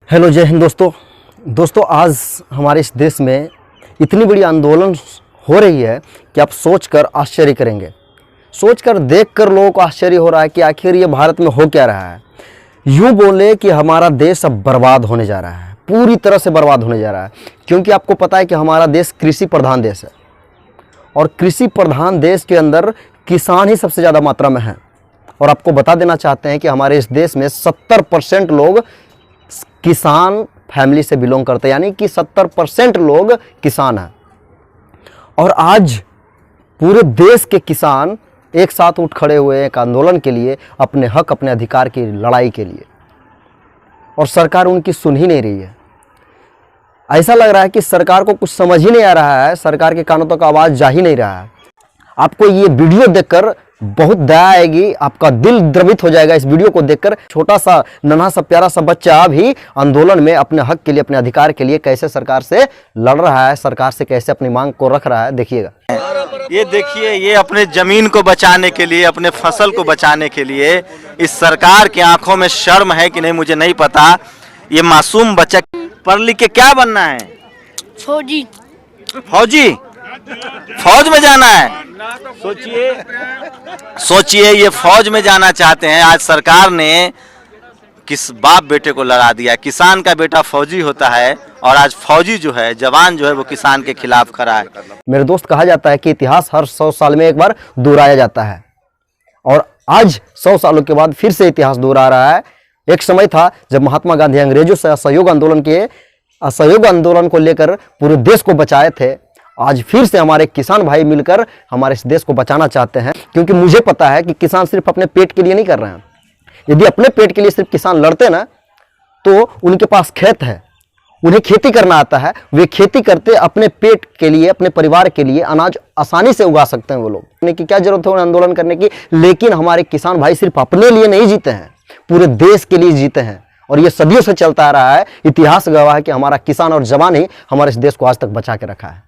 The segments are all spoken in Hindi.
हेलो, जय हिंद दोस्तों। आज हमारे इस देश में इतनी बड़ी आंदोलन हो रही है कि आप सोचकर आश्चर्य करेंगे। सोचकर देखकर लोगों को आश्चर्य हो रहा है कि आखिर ये भारत में हो क्या रहा है। यूँ बोले कि हमारा देश अब बर्बाद होने जा रहा है, पूरी तरह से बर्बाद होने जा रहा है। क्योंकि आपको पता है कि हमारा देश कृषि प्रधान देश है और कृषि प्रधान देश के अंदर किसान ही सबसे ज़्यादा मात्रा में हैं। और आपको बता देना चाहते हैं कि हमारे इस देश में 70% लोग किसान फैमिली से बिलोंग करते हैं, यानी कि 70% लोग किसान हैं। और आज पूरे देश के किसान एक साथ उठ खड़े हुए एक आंदोलन के लिए, अपने हक अपने अधिकार की लड़ाई के लिए, और सरकार उनकी सुन ही नहीं रही है। ऐसा लग रहा है कि सरकार को कुछ समझ ही नहीं आ रहा है, सरकार के कानों तक आवाज़ जा ही नहीं रहा है। आपको ये वीडियो देखकर बहुत दया आएगी, आपका दिल द्रवित हो जाएगा इस वीडियो को देखकर। छोटा सा नन्हा सा प्यारा सा बच्चा भी आंदोलन में अपने हक के लिए, अपने अधिकार के लिए कैसे सरकार से लड़ रहा है, सरकार से कैसे अपनी मांग को रख रहा है, देखिएगा। ये देखिए, ये अपने जमीन को बचाने के लिए, अपने फसल को बचाने के लिए इस सरकार की आंखों में शर्म है कि नहीं मुझे नहीं पता। ये मासूम बच्चा पढ़ लिख के क्या बनना है? फौजी। फौजी? फौज में जाना है? सोचिए ये फौज में जाना चाहते हैं। आज सरकार ने किस बाप बेटे को लड़ा दिया। किसान का बेटा फौजी होता है और आज फौजी जो है, जवान जो है, वो किसान के खिलाफ खड़ा है। मेरे दोस्त, कहा जाता है कि इतिहास हर 100 साल में एक बार दोहराया जाता है और आज 100 सालों के बाद फिर से इतिहास दोहरा रहा है। एक समय था जब महात्मा गांधी अंग्रेजों से असहयोग आंदोलन को लेकर पूरे देश को बचाए थे। आज फिर से हमारे किसान भाई मिलकर हमारे इस देश को बचाना चाहते हैं। क्योंकि मुझे पता है कि किसान सिर्फ अपने पेट के लिए नहीं कर रहे हैं। यदि अपने पेट के लिए सिर्फ किसान लड़ते ना, तो उनके पास खेत है, उन्हें खेती करना आता है, वे खेती करते अपने पेट के लिए, अपने परिवार के लिए अनाज आसानी से उगा सकते हैं। वो लोग की क्या जरूरत है उन्हें आंदोलन करने की। लेकिन हमारे किसान भाई सिर्फ अपने लिए नहीं जीते हैं, पूरे देश के लिए जीते हैं। और ये सदियों से चलता आ रहा है। इतिहास गवाह है कि हमारा किसान और जवान ही हमारे इस देश को आज तक बचा के रखा है।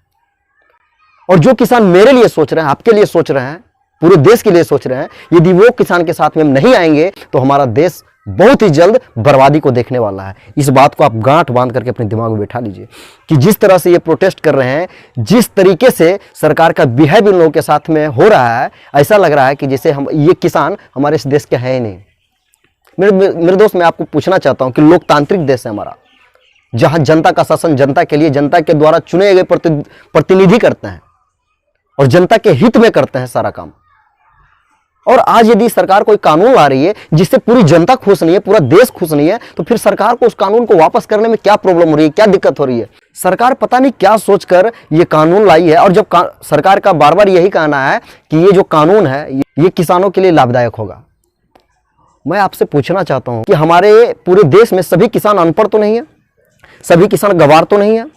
और जो किसान मेरे लिए सोच रहे हैं, आपके लिए सोच रहे हैं, पूरे देश के लिए सोच रहे हैं, यदि वो किसान के साथ में हम नहीं आएंगे तो हमारा देश बहुत ही जल्द बर्बादी को देखने वाला है। इस बात को आप गांठ बांध करके अपने दिमाग में बैठा लीजिए कि जिस तरह से ये प्रोटेस्ट कर रहे हैं, जिस तरीके से सरकार का बिहेव इन लोगों के साथ में हो रहा है, ऐसा लग रहा है कि जैसे हम ये किसान हमारे इस देश के हैं ही नहीं। मेरे दोस्त, मैं आपको पूछना चाहता हूं कि लोकतांत्रिक देश है हमारा, जहां जनता का शासन जनता के लिए, जनता के द्वारा चुने गए प्रतिनिधि करते हैं और जनता के हित में करते हैं सारा काम। और आज यदि सरकार कोई कानून ला रही है जिससे पूरी जनता खुश नहीं है, पूरा देश खुश नहीं है, तो फिर सरकार को उस कानून को वापस करने में क्या प्रॉब्लम हो रही है, क्या दिक्कत हो रही है? सरकार पता नहीं क्या सोचकर ये कानून लाई है। और जब सरकार का बार बार यही कहना है कि ये जो कानून है ये किसानों के लिए लाभदायक होगा, मैं आपसे पूछना चाहता हूं कि हमारे पूरे देश में सभी किसान अनपढ़ तो नहीं है, सभी किसान गंवार तो नहीं है।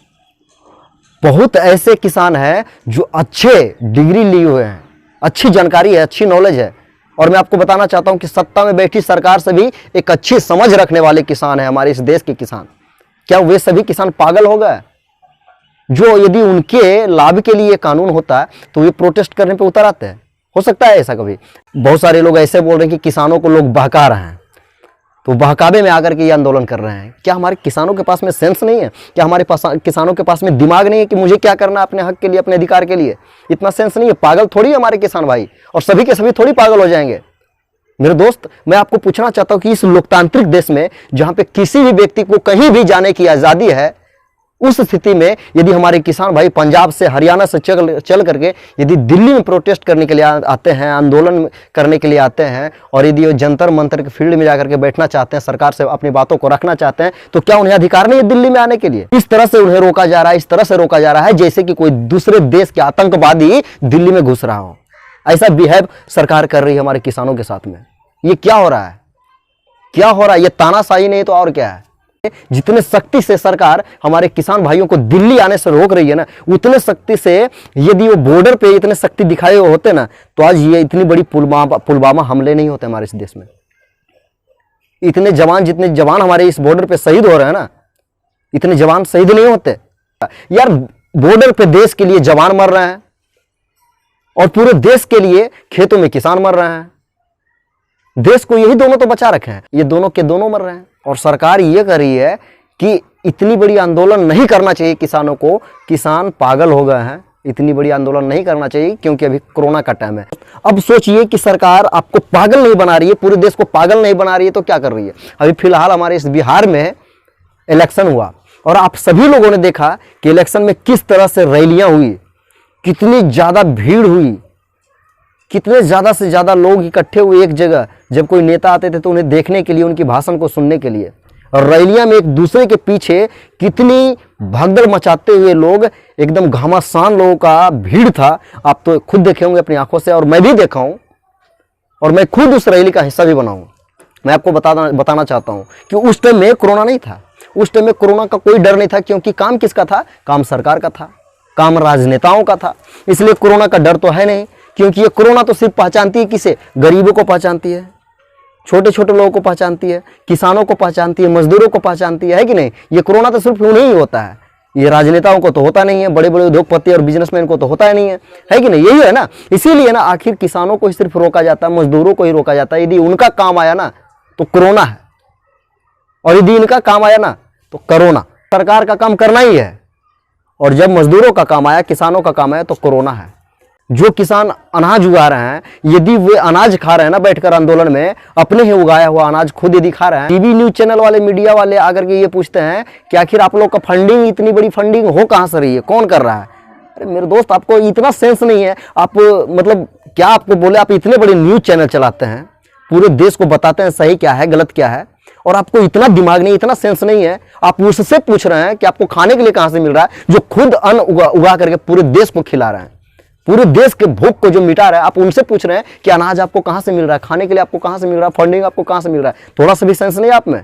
बहुत ऐसे किसान हैं जो अच्छे डिग्री लिए हुए हैं, अच्छी जानकारी है, अच्छी नॉलेज है। और मैं आपको बताना चाहता हूं कि सत्ता में बैठी सरकार से भी एक अच्छी समझ रखने वाले किसान है हमारे इस देश के किसान। क्या वे सभी किसान पागल हो गए जो यदि उनके लाभ के लिए कानून होता है तो वे प्रोटेस्ट करने पे उतर आते हैं? हो सकता है ऐसा कभी। बहुत सारे लोग ऐसे बोल रहे हैं कि किसानों को लोग बहका रहे हैं, तो बहकावे में आकर के ये आंदोलन कर रहे हैं। क्या हमारे किसानों के पास में सेंस नहीं है? क्या हमारे पास किसानों के पास में दिमाग नहीं है कि मुझे क्या करना है अपने हक के लिए, अपने अधिकार के लिए? इतना सेंस नहीं है। पागल थोड़ी है हमारे किसान भाई, और सभी के सभी थोड़ी पागल हो जाएंगे। मेरे दोस्त, मैं आपको पूछना चाहता हूं कि इस लोकतांत्रिक देश में जहां पे किसी भी व्यक्ति को कहीं भी जाने की आजादी है, उस स्थिति में यदि हमारे किसान भाई पंजाब से, हरियाणा से चल करके यदि दिल्ली में प्रोटेस्ट करने के लिए आते हैं, आंदोलन करने के लिए आते हैं, और यदि वो जंतर मंतर के फील्ड में जाकर के बैठना चाहते हैं, सरकार से अपनी बातों को रखना चाहते हैं, तो क्या उन्हें अधिकार नहीं है दिल्ली में आने के लिए? इस तरह से उन्हें रोका जा रहा है, इस तरह से रोका जा रहा है जैसे कि कोई दूसरे देश के आतंकवादी दिल्ली में घुस रहा हो। ऐसा बिहेव सरकार कर रही है हमारे किसानों के साथ में। ये क्या हो रहा है? क्या हो रहा है? ये तानाशाही नहीं तो और क्या है? जितने सख्ती से सरकार हमारे किसान भाइयों को दिल्ली आने से रोक रही है ना, उतने सख्ती से यदि वो बॉर्डर पे इतने सख्ती दिखाए हुए होते ना, तो आज ये इतनी बड़ी पुलवामा हमले नहीं होते हमारे इस देश में। इतने जवान, जितने जवान हमारे इस बॉर्डर पे शहीद हो रहे हैं ना, इतने जवान शहीद नहीं होते यार। बॉर्डर पे देश के लिए जवान मर रहे हैं और पूरे देश के लिए खेतों में किसान मर रहे हैं। देश को यही दोनों तो बचा रखे हैं, ये दोनों के दोनों मर रहे हैं। और सरकार ये कर रही है कि इतनी बड़ी आंदोलन नहीं करना चाहिए किसानों को, किसान पागल हो गए हैं, इतनी बड़ी आंदोलन नहीं करना चाहिए क्योंकि अभी कोरोना का टाइम है। अब सोचिए कि सरकार आपको पागल नहीं बना रही है, पूरे देश को पागल नहीं बना रही है, तो क्या कर रही है। अभी फिलहाल हमारे इस बिहार में इलेक्शन हुआ और आप सभी लोगों ने देखा कि इलेक्शन में किस तरह से रैलियां हुई, कितनी ज़्यादा भीड़ हुई, कितने ज़्यादा से ज़्यादा लोग इकट्ठे हुए एक जगह। जब कोई नेता आते थे तो उन्हें देखने के लिए, उनकी भाषण को सुनने के लिए, और रैलियां में एक दूसरे के पीछे कितनी भगदड़ मचाते हुए लोग, एकदम घमासान लोगों का भीड़ था। आप तो खुद देखे होंगे अपनी आंखों से, और मैं भी देखा हूं, और मैं खुद उस रैली का हिस्सा भी बना हूं। मैं आपको बताना चाहता हूं कि उस टाइम में कोरोना नहीं था, उस टाइम में कोरोना का कोई डर नहीं था, क्योंकि काम किसका था, काम सरकार का था, काम राजनेताओं का था। इसलिए कोरोना का डर तो है नहीं, क्योंकि ये कोरोना तो सिर्फ पहचानती है किसे, गरीबों को पहचानती है, छोटे छोटे लोगों को पहचानती है, किसानों को पहचानती है, मजदूरों को पहचानती है कि नहीं। ये कोरोना तो सिर्फ उन्हें ही होता है, ये राजनेताओं को तो होता नहीं है, बड़े बड़े उद्योगपति और बिजनेसमैन को तो होता ही नहीं है कि नहीं। यही है ना, इसीलिए ना आखिर किसानों को ही सिर्फ रोका जाता है, मजदूरों को ही रोका जाता है। यदि उनका काम आया ना तो कोरोना है, और यदि इनका काम आया ना तो कोरोना। सरकार का काम करना ही है, और जब मजदूरों का काम आया, किसानों का काम आया, तो कोरोना है। जो किसान अनाज उगा रहे हैं, यदि वे अनाज खा रहे हैं ना बैठकर आंदोलन में, अपने ही उगाया हुआ अनाज खुद यदि खा रहे हैं, टीवी न्यूज चैनल वाले, मीडिया वाले आकर के ये पूछते हैं कि आखिर आप लोग का फंडिंग, इतनी बड़ी फंडिंग हो कहां से रही है, कौन कर रहा है। अरे मेरे दोस्त, आपको इतना सेंस नहीं है, आप मतलब क्या आपको बोले, आप इतने बड़े न्यूज चैनल चलाते हैं, पूरे देश को बताते हैं सही क्या है गलत क्या है, और आपको इतना दिमाग नहीं, इतना सेंस नहीं है, आप उससे पूछ रहे हैं कि आपको खाने के लिए कहां से मिल रहा है, जो खुद अन्न उगा करके पूरे देश को खिला रहे हैं, पूरे देश के भूख को जो मिटा रहा है। आप उनसे पूछ रहे हैं कि अनाज आपको कहां से मिल रहा है, खाने के लिए आपको कहां से मिल रहा है, फंडिंग आपको कहां से मिल रहा है। थोड़ा सा भी सेंस नहीं आप में।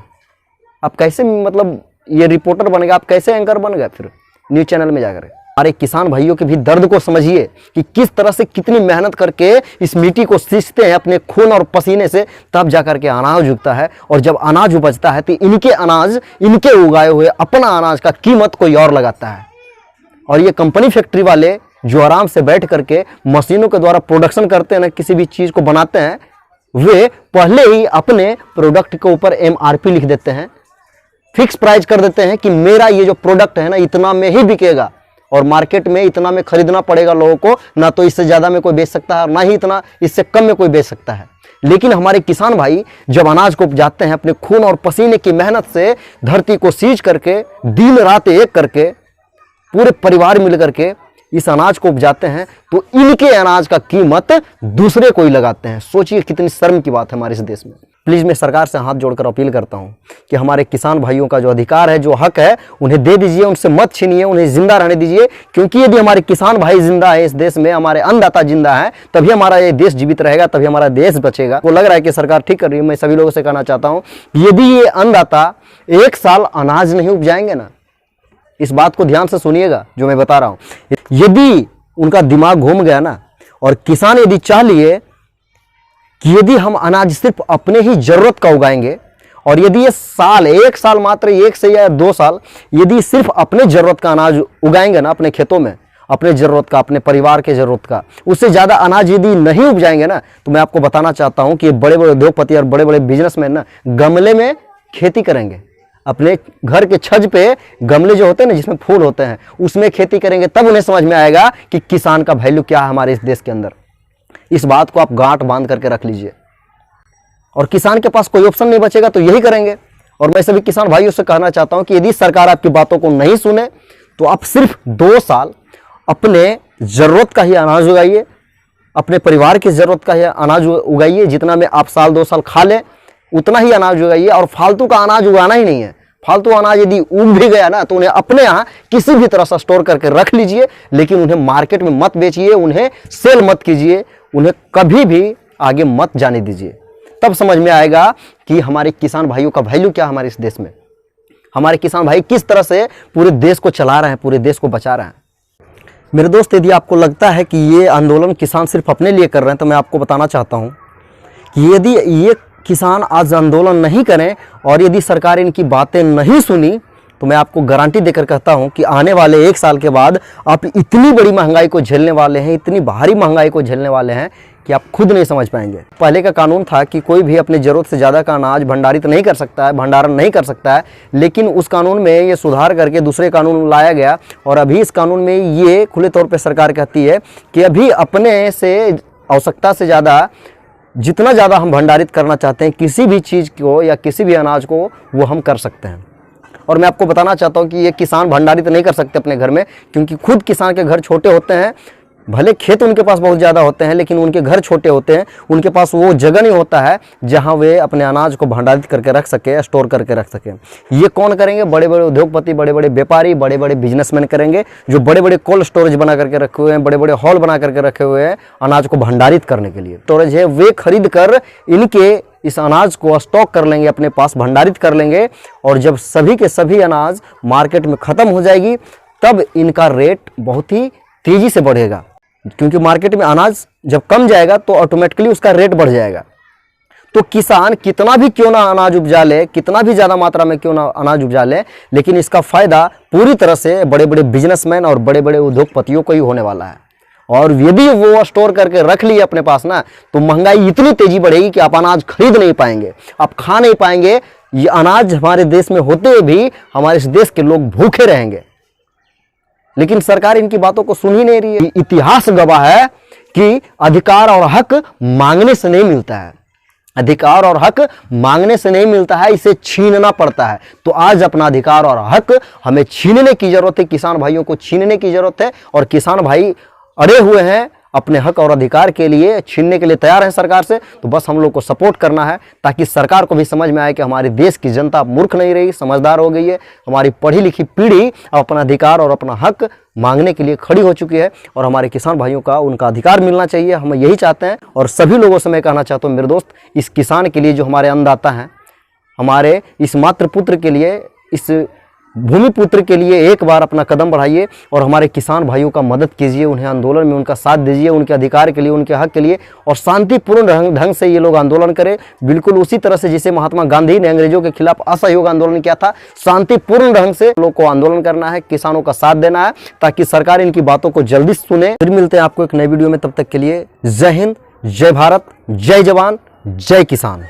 आप कैसे मतलब ये रिपोर्टर बन गए, आप कैसे एंकर बन गए फिर न्यूज चैनल में जाकर। हमारे किसान भाइयों के भी दर्द को समझिए कि किस तरह से कितनी मेहनत करके इस मिट्टी को सींचते हैं अपने खून और पसीने से, तब जाकर के अनाज उगता है। और जब अनाज उपजता है तो इनके अनाज, इनके उगाए हुए अपना अनाज का कीमत कोई और लगाता है। और ये कंपनी फैक्ट्री वाले जो आराम से बैठ करके मशीनों के द्वारा प्रोडक्शन करते हैं ना, किसी भी चीज को बनाते हैं, वे पहले ही अपने प्रोडक्ट के ऊपर MRP लिख देते हैं, फिक्स प्राइस कर देते हैं कि मेरा ये जो प्रोडक्ट है ना इतना में ही बिकेगा, और मार्केट में इतना में खरीदना पड़ेगा लोगों को, ना तो इससे ज्यादा में कोई बेच सकता है, ना ही इतना इससे कम में कोई बेच सकता है। लेकिन हमारे किसान भाई जब अनाज को उपजाते हैं अपने खून और पसीने की मेहनत से, धरती को सींच करके, दिन रात एक करके, पूरे परिवार मिल करके इस अनाज को उपजाते हैं, तो इनके अनाज का कीमत दूसरे को ही लगाते हैं। सोचिए कितनी शर्म की बात है हमारे इस देश में। प्लीज मैं सरकार से हाथ जोड़कर अपील करता हूं कि हमारे किसान भाइयों का जो अधिकार है, जो हक है, उन्हें दे दीजिए, उनसे मत छीनिए, उन्हें जिंदा रहने दीजिए। क्योंकि यदि हमारे किसान भाई जिंदा है इस देश में, हमारे अन्नदाता जिंदा है, तभी हमारा ये देश जीवित रहेगा, तभी हमारा देश बचेगा। वो लग रहा है कि सरकार ठीक कर रही है। मैं सभी लोगों से कहना चाहता हूँ, यदि ये अन्नदाता 1 साल अनाज नहीं उपजाएंगे ना, इस बात को ध्यान से सुनिएगा जो मैं बता रहा हूं, यदि उनका दिमाग घूम गया ना, और किसान यदि चाह लिए कि यदि हम अनाज सिर्फ अपने ही जरूरत का उगाएंगे, और यदि ये साल, 1 साल मात्र, 1 से या 2 साल, यदि सिर्फ अपने जरूरत का अनाज उगाएंगे ना अपने खेतों में, अपने जरूरत का, अपने परिवार के जरूरत का, उससे ज्यादा अनाज यदि नहीं उपजाएंगे ना, तो मैं आपको बताना चाहता हूं कि ये बड़े बड़े उद्योगपति और बड़े बड़े बिजनेसमैन ना गमले में खेती करेंगे, अपने घर के छज पे गमले जो होते हैं ना जिसमें फूल होते हैं, उसमें खेती करेंगे। तब उन्हें समझ में आएगा कि किसान का वैल्यू क्या है हमारे इस देश के अंदर। इस बात को आप गांठ बांध करके रख लीजिए। और किसान के पास कोई ऑप्शन नहीं बचेगा तो यही करेंगे। और मैं सभी किसान भाइयों से कहना चाहता हूं कि यदि सरकार आपकी बातों को नहीं सुने तो आप सिर्फ 2 साल अपने जरूरत का ही अनाज उगाइए, अपने परिवार की जरूरत का ही अनाज उगाइए, जितना में आप साल 2 साल खा लें उतना ही अनाज उगाइए। और फालतू का अनाज उगाना ही नहीं है। फालतू अनाज यदि उग भी गया ना तो उन्हें अपने यहाँ किसी भी तरह से स्टोर करके रख लीजिए, लेकिन उन्हें मार्केट में मत बेचिए, उन्हें सेल मत कीजिए, उन्हें कभी भी आगे मत जाने दीजिए। तब समझ में आएगा कि हमारे किसान भाइयों का वैल्यू क्या है हमारे इस देश में, हमारे किसान भाई किस तरह से पूरे देश को चला रहे हैं, पूरे देश को बचा रहे हैं। मेरे दोस्त, यदि आपको लगता है कि ये आंदोलन किसान सिर्फ अपने लिए कर रहे हैं, तो मैं आपको बताना चाहता हूँ कि यदि ये किसान आज आंदोलन नहीं करें और यदि सरकार इनकी बातें नहीं सुनी, तो मैं आपको गारंटी देकर कहता हूं कि आने वाले 1 साल के बाद आप इतनी बड़ी महंगाई को झेलने वाले हैं, इतनी भारी महंगाई को झेलने वाले हैं कि आप खुद नहीं समझ पाएंगे। पहले का कानून था कि कोई भी अपनी ज़रूरत से ज़्यादा का अनाज भंडारित नहीं कर सकता है, भंडारण नहीं कर सकता है, लेकिन उस कानून में ये सुधार करके दूसरे कानून लाया गया और अभी इस कानून में ये खुले तौर पर सरकार कहती है कि अभी अपने से आवश्यकता से ज़्यादा जितना ज़्यादा हम भंडारित करना चाहते हैं किसी भी चीज़ को या किसी भी अनाज को, वो हम कर सकते हैं। और मैं आपको बताना चाहता हूँ कि ये किसान भंडारित नहीं कर सकते अपने घर में, क्योंकि खुद किसान के घर छोटे होते हैं, भले खेत उनके पास बहुत ज़्यादा होते हैं लेकिन उनके घर छोटे होते हैं, उनके पास वो जगह नहीं होता है जहां वे अपने अनाज को भंडारित करके रख सके, स्टोर करके रख सके। ये कौन करेंगे? बड़े बड़े उद्योगपति, बड़े बड़े व्यापारी, बड़े बड़े बिजनेसमैन करेंगे, जो बड़े बड़े कोल्ड स्टोरेज बना करके रखे हुए हैं, बड़े बड़े हॉल बना करके रखे हुए हैं अनाज को भंडारित करने के लिए। स्टोरेज है, वे खरीद कर इनके इस अनाज को स्टॉक कर लेंगे, अपने पास भंडारित कर लेंगे, और जब सभी के सभी अनाज मार्केट में ख़त्म हो जाएगी तब इनका रेट बहुत ही तेज़ी से बढ़ेगा, क्योंकि मार्केट में अनाज जब कम जाएगा तो ऑटोमेटिकली उसका रेट बढ़ जाएगा। तो किसान कितना भी क्यों ना अनाज उपजा ले, कितना भी ज़्यादा मात्रा में क्यों ना अनाज उपजा ले, लेकिन इसका फ़ायदा पूरी तरह से बड़े बड़े बिजनेसमैन और बड़े बड़े उद्योगपतियों को ही होने वाला है। और यदि वो स्टोर करके रख लिए अपने पास ना, तो महंगाई इतनी तेज़ी बढ़ेगी कि आप अनाज खरीद नहीं पाएंगे, आप खा नहीं पाएंगे। ये अनाज हमारे देश में होते हुए भी हमारे इस देश के लोग भूखे रहेंगे, लेकिन सरकार इनकी बातों को सुन ही नहीं रही है। इतिहास गवाह है कि अधिकार और हक मांगने से नहीं मिलता है, अधिकार और हक मांगने से नहीं मिलता है, इसे छीनना पड़ता है। तो आज अपना अधिकार और हक हमें छीनने की जरूरत है, किसान भाइयों को छीनने की जरूरत है। और किसान भाई अड़े हुए हैं अपने हक और अधिकार के लिए, छीनने के लिए तैयार हैं सरकार से। तो बस हम लोग को सपोर्ट करना है ताकि सरकार को भी समझ में आए कि हमारे देश की जनता मूर्ख नहीं रही, समझदार हो गई है। हमारी पढ़ी लिखी पीढ़ी अब अपना अधिकार और अपना हक मांगने के लिए खड़ी हो चुकी है, और हमारे किसान भाइयों का उनका अधिकार मिलना चाहिए, हम यही चाहते हैं। और सभी लोगों से मैं कहना चाहता हूँ मेरे दोस्त, इस किसान के लिए जो हमारे अन्नदाता हैं, हमारे इस मातृपुत्र के लिए, इस भूमिपुत्र के लिए एक बार अपना कदम बढ़ाइए और हमारे किसान भाइयों का मदद कीजिए, उन्हें आंदोलन में उनका साथ दीजिए, उनके अधिकार के लिए, उनके हक के लिए। और शांतिपूर्ण ढंग से ये लोग आंदोलन करें, बिल्कुल उसी तरह से जिसे महात्मा गांधी ने अंग्रेजों के खिलाफ असहयोग आंदोलन किया था। शांतिपूर्ण ढंग से लोग को आंदोलन करना है, किसानों का साथ देना है, ताकि सरकार इनकी बातों को जल्दी सुने। फिर मिलते हैं आपको एक नई वीडियो में, तब तक के लिए जय हिंद, जय भारत, जय जवान, जय किसान।